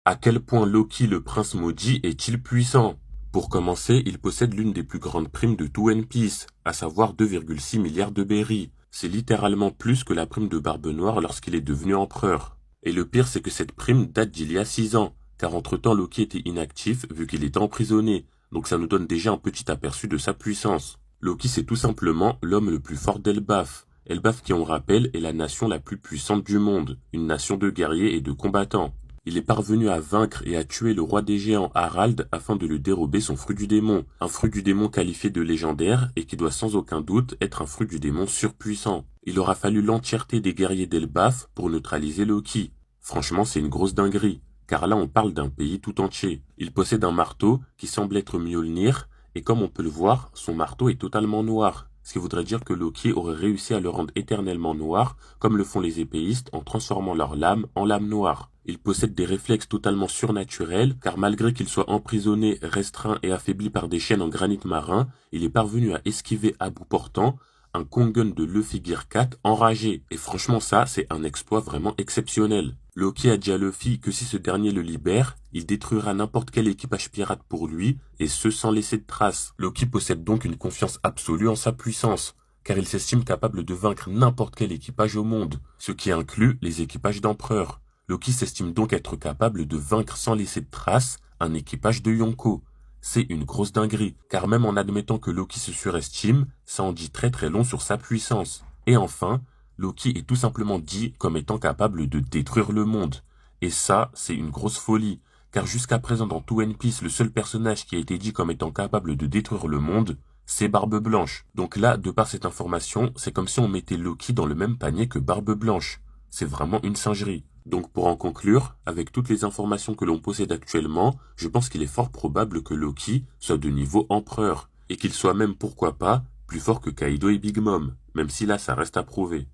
À quel point Loki le prince maudit est-il puissant? Pour commencer, il possède l'une des plus grandes primes de tout One Piece, à savoir 2,6 milliards de berries. C'est littéralement plus que la prime de Barbe Noire lorsqu'il est devenu empereur. Et le pire, c'est que cette prime date d'il y a 6 ans, car entre-temps Loki était inactif vu qu'il était emprisonné, donc ça nous donne déjà un petit aperçu de sa puissance. Loki, c'est tout simplement l'homme le plus fort d'Elbaf. Elbaf, qui on rappelle, est la nation la plus puissante du monde, une nation de guerriers et de combattants. Il est parvenu à vaincre et à tuer le roi des géants Harald afin de lui dérober son fruit du démon, un fruit du démon qualifié de légendaire et qui doit sans aucun doute être un fruit du démon surpuissant. Il aura fallu l'entièreté des guerriers d'Elbaf pour neutraliser Loki. Franchement, c'est une grosse dinguerie, car là on parle d'un pays tout entier. Il possède un marteau qui semble être Mjolnir, et comme on peut le voir, son marteau est totalement noir, ce qui voudrait dire que Loki aurait réussi à le rendre éternellement noir, comme le font les épéistes en transformant leur lame en lame noire. Il possède des réflexes totalement surnaturels, car malgré qu'il soit emprisonné, restreint et affaibli par des chaînes en granit marin, il est parvenu à esquiver à bout portant un Kongen de Luffy Gear 4 enragé. Et franchement ça, c'est un exploit vraiment exceptionnel. Loki a dit à Luffy que si ce dernier le libère, il détruira n'importe quel équipage pirate pour lui, et ce sans laisser de traces. Loki possède donc une confiance absolue en sa puissance, car il s'estime capable de vaincre n'importe quel équipage au monde, ce qui inclut les équipages d'empereurs. Loki s'estime donc être capable de vaincre sans laisser de traces un équipage de Yonko. C'est une grosse dinguerie, car même en admettant que Loki se surestime, ça en dit très très long sur sa puissance. Et enfin, Loki est tout simplement dit comme étant capable de détruire le monde. Et ça, c'est une grosse folie, car jusqu'à présent dans tout One Piece, le seul personnage qui a été dit comme étant capable de détruire le monde, c'est Barbe Blanche. Donc là, de par cette information, c'est comme si on mettait Loki dans le même panier que Barbe Blanche. C'est vraiment une singerie. Donc pour en conclure, avec toutes les informations que l'on possède actuellement, je pense qu'il est fort probable que Loki soit de niveau empereur, et qu'il soit même pourquoi pas plus fort que Kaido et Big Mom, même si là ça reste à prouver.